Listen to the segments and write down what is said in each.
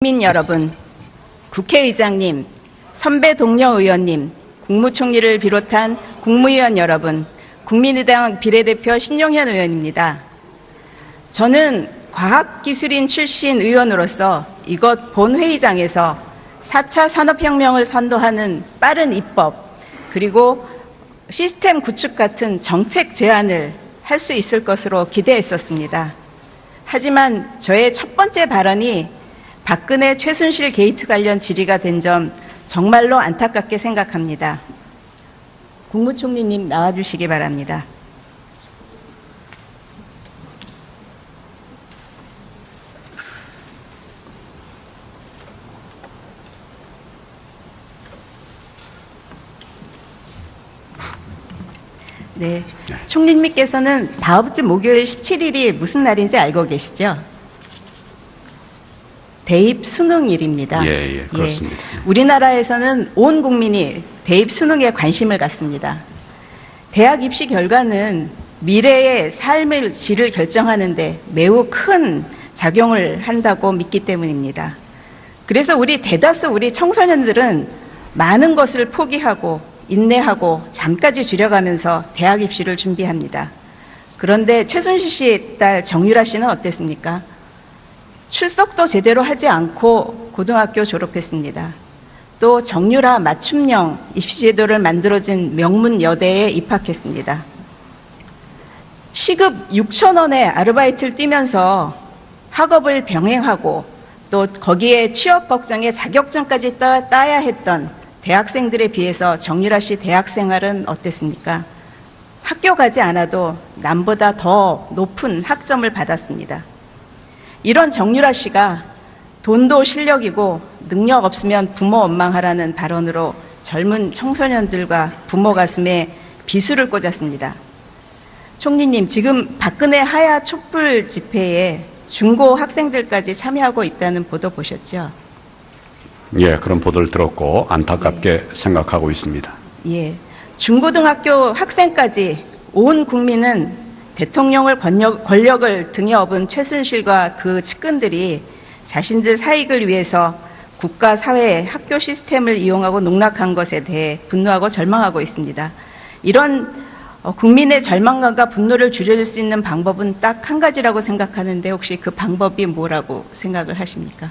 국민 여러분, 국회의장님, 선배 동료 의원님, 국무총리를 비롯한 국무위원 여러분, 국민의당 비례대표 신용현 의원입니다. 저는 과학기술인 출신 의원으로서 이곳 본회의장에서 4차 산업혁명을 선도하는 빠른 입법, 그리고 시스템 구축 같은 정책 제안을 할 수 있을 것으로 기대했었습니다. 하지만 저의 첫 번째 발언이 박근혜 최순실 게이트 관련 질의가 된 점 정말로 안타깝게 생각합니다. 국무총리님 나와주시기 바랍니다. 네, 총리님께서는 다음 주 목요일 17일이 무슨 날인지 알고 계시죠? 대입 수능일입니다. 예, 그렇습니다. 우리나라에서는 온 국민이 대입 수능에 관심을 갖습니다. 대학 입시 결과는 미래의 삶의 질을 결정하는데 매우 큰 작용을 한다고 믿기 때문입니다. 그래서 우리 청소년들은 많은 것을 포기하고 인내하고 잠까지 줄여가면서 대학 입시를 준비합니다. 그런데 최순실 씨의 딸 정유라 씨는 어땠습니까? 출석도 제대로 하지 않고 고등학교 졸업했습니다. 또 정유라 맞춤형 입시제도를 만들어진 명문여대에 입학했습니다. 시급 6,000원의 아르바이트를 뛰면서 학업을 병행하고 또 거기에 취업 걱정에 자격증까지 따야 했던 대학생들에 비해서 정유라 씨 대학 생활은 어땠습니까? 학교 가지 않아도 남보다 더 높은 학점을 받았습니다. 이런 정유라 씨가 돈도 실력이고 능력 없으면 부모 원망하라는 발언으로 젊은 청소년들과 부모 가슴에 비수를 꽂았습니다. 총리님, 지금 박근혜 하야 촛불 집회에 중고 학생들까지 참여하고 있다는 보도 보셨죠? 예, 그런 보도를 들었고 안타깝게 생각하고 있습니다. 예, 중고등학교 학생까지 온 국민은 대통령을 권력을 등에 업은 최순실과 그 측근들이 자신들 사익을 위해서 국가, 사회, 학교 시스템을 이용하고 농락한 것에 대해 분노하고 절망하고 있습니다. 이런 국민의 절망감과 분노를 줄여줄 수 있는 방법은 딱 한 가지라고 생각하는데 혹시 그 방법이 뭐라고 생각을 하십니까?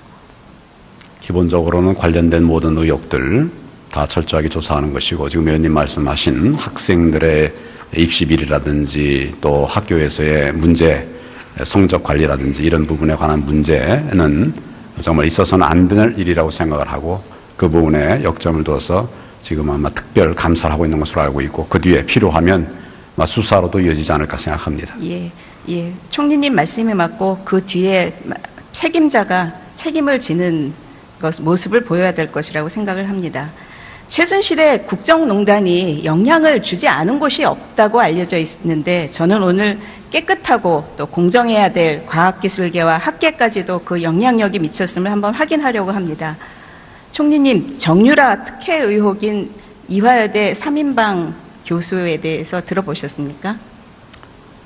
기본적으로는 관련된 모든 의혹들 다 철저하게 조사하는 것이고, 지금 의원님 말씀하신 학생들의 입시 비리라든지 또 학교에서의 문제, 성적 관리라든지 이런 부분에 관한 문제는 정말 있어서는 안 될 일이라고 생각을 하고, 그 부분에 역점을 둬서 지금 아마 특별 감사를 하고 있는 것으로 알고 있고, 그 뒤에 필요하면 수사로도 이어지지 않을까 생각합니다. 예. 총리님 말씀이 맞고 그 뒤에 책임자가 책임을 지는 모습을 보여야 될 것이라고 생각을 합니다. 최순실의 국정농단이 영향을 주지 않은 곳이 없다고 알려져 있는데, 저는 오늘 깨끗하고 또 공정해야 될 과학기술계와 학계까지도 그 영향력이 미쳤음을 한번 확인하려고 합니다. 총리님, 정유라 특혜 의혹인 이화여대 3인방 교수에 대해서 들어보셨습니까?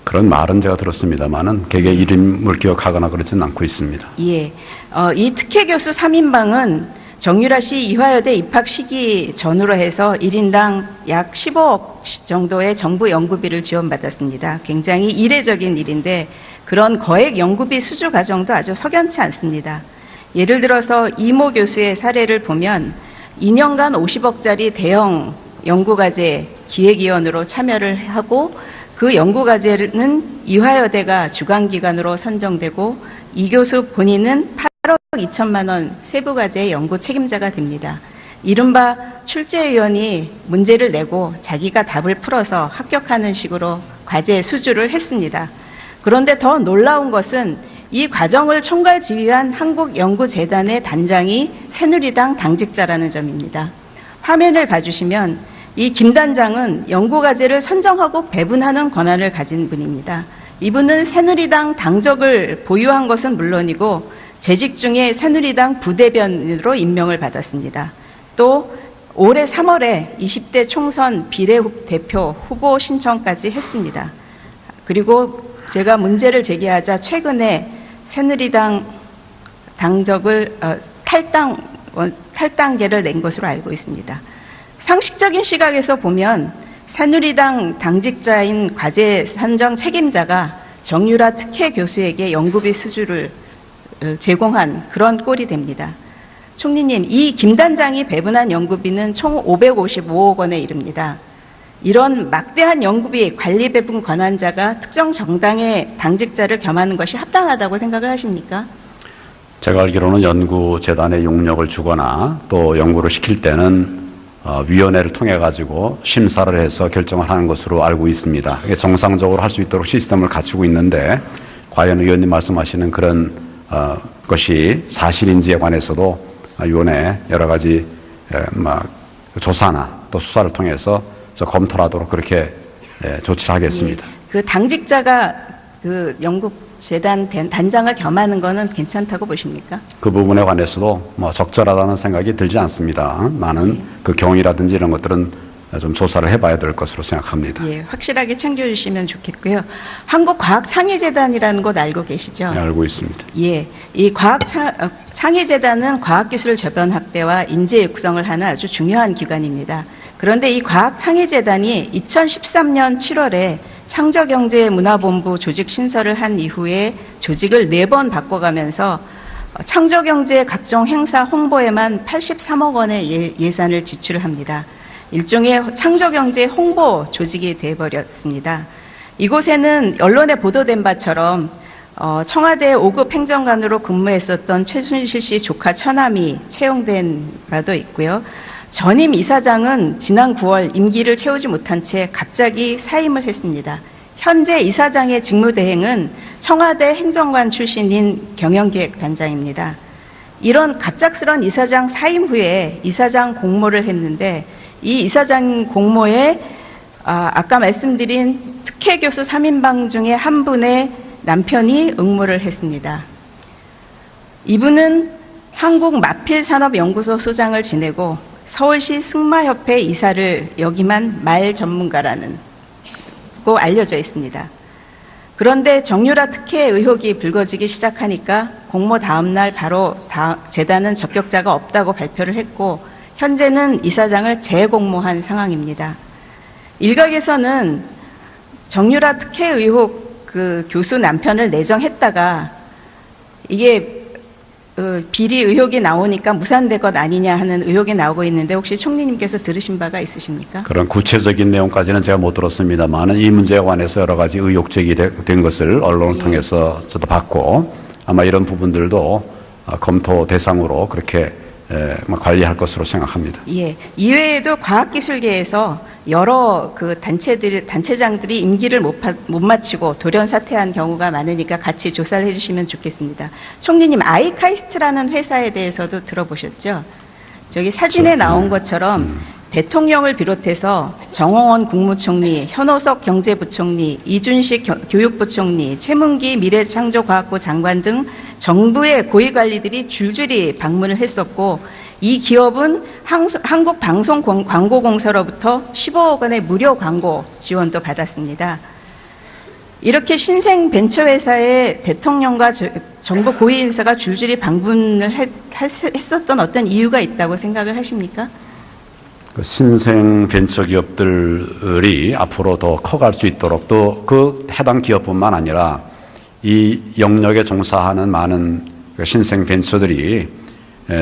그런 말은 제가 들었습니다만은 개개 이름을 기억하거나 그러지는 않고 있습니다. 예, 이 특혜 교수 3인방은 정유라 씨 이화여대 입학 시기 전후로 해서 1인당 약 15억 정도의 정부 연구비를 지원받았습니다. 굉장히 이례적인 일인데 그런 거액 연구비 수주 과정도 아주 석연치 않습니다. 예를 들어서 이모 교수의 사례를 보면 2년간 50억짜리 대형 연구과제 기획위원으로 참여를 하고, 그 연구과제는 이화여대가 주관기관으로 선정되고 이 교수 본인은 8억 2천만 원 세부과제의 연구 책임자가 됩니다. 이른바 출제위원이 문제를 내고 자기가 답을 풀어서 합격하는 식으로 과제 수주를 했습니다. 그런데 더 놀라운 것은 이 과정을 총괄 지휘한 한국연구재단의 단장이 새누리당 당직자라는 점입니다. 화면을 봐주시면 이 김 단장은 연구과제를 선정하고 배분하는 권한을 가진 분입니다. 이분은 새누리당 당적을 보유한 것은 물론이고 재직 중에 새누리당 부대변인으로 임명을 받았습니다. 또 올해 3월에 20대 총선 비례대표 후보 신청까지 했습니다. 그리고 제가 문제를 제기하자 최근에 새누리당 당적을 탈당계를 낸 것으로 알고 있습니다. 상식적인 시각에서 보면 새누리당 당직자인 과제 산정 책임자가 정유라 특혜 교수에게 연구비 수주를 제공한 그런 꼴이 됩니다. 총리님, 이 김 단장이 배분한 연구비는 총 555억 원에 이릅니다. 이런 막대한 연구비 관리 배분 권한자가 특정 정당의 당직자를 겸하는 것이 합당하다고 생각을 하십니까? 제가 알기로는 연구재단에 용역을 주거나 또 연구를 시킬 때는 위원회를 통해 가지고 심사를 해서 결정을 하는 것으로 알고 있습니다. 이게 정상적으로 할 수 있도록 시스템을 갖추고 있는데 과연 의원님 말씀하시는 그런 것이 사실인지에 관해서도 위원회 여러 가지 조사나 또 수사를 통해서 검토를 하도록 그렇게 조치를 하겠습니다. 그 당직자가 그 연구재단 단장을 겸하는 거는 괜찮다고 보십니까? 그 부분에 관해서도 적절하다는 생각이 들지 않습니다. 많은 그 경위라든지 이런 것들은 좀 조사를 해봐야 될 것으로 생각합니다. 예, 확실하게 챙겨주시면 좋겠고요. 한국과학창의재단이라는 곳 알고 계시죠? 네, 알고 있습니다. 예, 이 과학창의재단은 과학기술 저변 확대와 인재 육성을 하는 아주 중요한 기관입니다. 그런데 이 과학창의재단이 2013년 7월에 창조경제문화본부 조직 신설을 한 이후에 조직을 4번 바꿔가면서 창조경제 각종 행사 홍보에만 83억 원의 예산을 지출합니다. 일종의 창조경제 홍보 조직이 되어버렸습니다. 이곳에는 언론에 보도된 바처럼 청와대 5급 행정관으로 근무했었던 최순실 씨 조카 처남이 채용된 바도 있고요. 전임 이사장은 지난 9월 임기를 채우지 못한 채 갑자기 사임을 했습니다. 현재 이사장의 직무대행은 청와대 행정관 출신인 경영기획단장입니다. 이런 갑작스런 이사장 사임 후에 이사장 공모를 했는데 이 이사장 공모에 아까 말씀드린 특혜 교수 3인방 중에 한 분의 남편이 응모를 했습니다. 이분은 한국마필산업연구소 소장을 지내고 서울시 승마협회 이사를 역임한 말 전문가라는 고 알려져 있습니다. 그런데 정유라 특혜 의혹이 불거지기 시작하니까 공모 다음 날 바로 재단은 적격자가 없다고 발표를 했고 현재는 이사장을 재공모한 상황입니다. 일각에서는 정유라 특혜 의혹 그 교수 남편을 내정했다가 이게 비리 의혹이 나오니까 무산된 것 아니냐 하는 의혹이 나오고 있는데 혹시 총리님께서 들으신 바가 있으십니까? 그런 구체적인 내용까지는 제가 못 들었습니다만 이 문제에 관해서 여러 가지 의혹 제기된 것을 언론을 통해서 저도 봤고 아마 이런 부분들도 검토 대상으로 그렇게 관리할 것으로 생각합니다. 예. 이외에도 과학기술계에서 여러 그 단체장들이 임기를 못 마치고 돌연 사퇴한 경우가 많으니까 같이 조사를 해주시면 좋겠습니다. 총리님, 아이카이스트라는 회사에 대해서도 들어보셨죠? 저기 사진에 나온 것처럼 대통령을 비롯해서 정홍원 국무총리, 현호석 경제부총리, 이준식 교육부총리, 최문기 미래창조과학부 장관 등 정부의 고위관리들이 줄줄이 방문을 했었고 이 기업은 한국방송광고공사로부터 15억 원의 무료 광고 지원도 받았습니다. 이렇게 신생 벤처회사에 대통령과 정부 고위 인사가 줄줄이 방문을 했었던 어떤 이유가 있다고 생각을 하십니까? 신생 벤처기업들이 앞으로 더 커갈 수 있도록 또 그 해당 기업뿐만 아니라 이 영역에 종사하는 많은 신생 벤처들이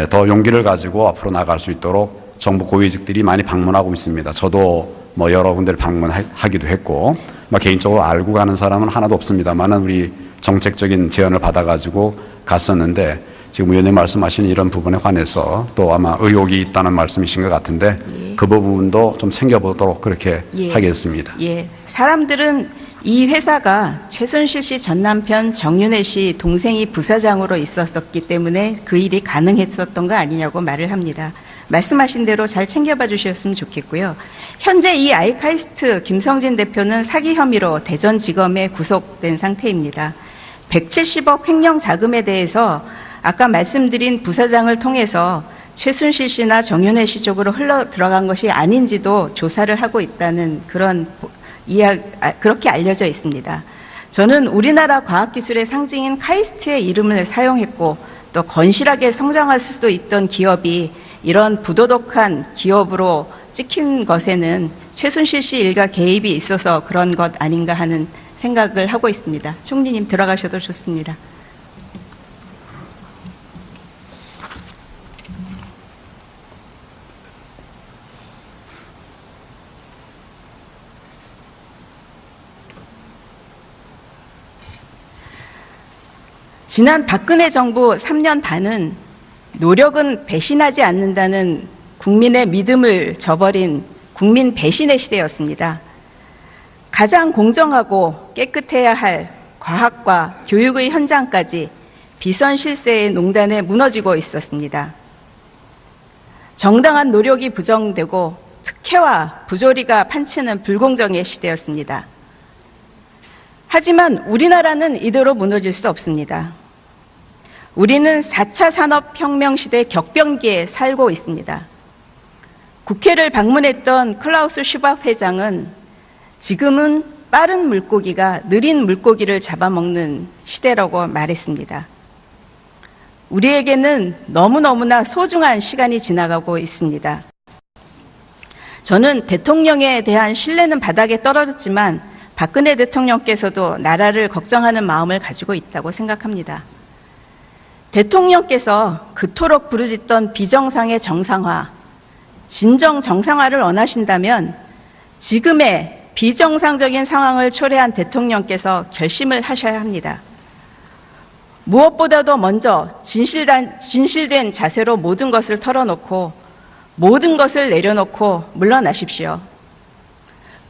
더 용기를 가지고 앞으로 나갈 수 있도록 정부 고위직들이 많이 방문하고 있습니다. 저도 여러 군데를 방문하기도 했고 개인적으로 알고 가는 사람은 하나도 없습니다만은 우리 정책적인 제안을 받아가지고 갔었는데 지금 의원님 말씀하신 이런 부분에 관해서 또 아마 의혹이 있다는 말씀이신 것 같은데 예. 그 부분도 좀 챙겨보도록 그렇게 하겠습니다. 예, 사람들은 이 회사가 최순실 씨 전 남편 정윤회 씨 동생이 부사장으로 있었기 때문에 그 일이 가능했었던 거 아니냐고 말을 합니다. 말씀하신 대로 잘 챙겨봐 주셨으면 좋겠고요. 현재 이 아이카이스트 김성진 대표는 사기 혐의로 대전지검에 구속된 상태입니다. 170억 횡령 자금에 대해서 아까 말씀드린 부사장을 통해서 최순실 씨나 정윤회 씨 쪽으로 흘러 들어간 것이 아닌지도 조사를 하고 있다는 그런 그렇게 알려져 있습니다. 저는 우리나라 과학기술의 상징인 카이스트의 이름을 사용했고 또 건실하게 성장할 수도 있던 기업이 이런 부도덕한 기업으로 찍힌 것에는 최순실 씨 일가 개입이 있어서 그런 것 아닌가 하는 생각을 하고 있습니다. 총리님 들어가셔도 좋습니다. 지난 박근혜 정부 3년 반은 노력은 배신하지 않는다는 국민의 믿음을 저버린 국민 배신의 시대였습니다. 가장 공정하고 깨끗해야 할 과학과 교육의 현장까지 비선실세의 농단에 무너지고 있었습니다. 정당한 노력이 부정되고 특혜와 부조리가 판치는 불공정의 시대였습니다. 하지만 우리나라는 이대로 무너질 수 없습니다. 우리는 4차 산업혁명 시대 격변기에 살고 있습니다. 국회를 방문했던 클라우스 슈밥 회장은 지금은 빠른 물고기가 느린 물고기를 잡아먹는 시대라고 말했습니다. 우리에게는 너무너무나 소중한 시간이 지나가고 있습니다. 저는 대통령에 대한 신뢰는 바닥에 떨어졌지만 박근혜 대통령께서도 나라를 걱정하는 마음을 가지고 있다고 생각합니다. 대통령께서 그토록 부르짖던 비정상의 정상화, 진정 정상화를 원하신다면 지금의 비정상적인 상황을 초래한 대통령께서 결심을 하셔야 합니다. 무엇보다도 먼저 진실된 자세로 모든 것을 털어놓고 모든 것을 내려놓고 물러나십시오.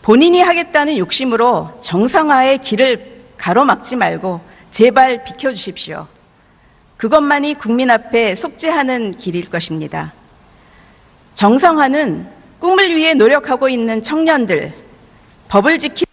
본인이 하겠다는 욕심으로 정상화의 길을 가로막지 말고 제발 비켜주십시오. 그것만이 국민 앞에 속죄하는 길일 것입니다. 정상화는 꿈을 위해 노력하고 있는 청년들, 법을 지키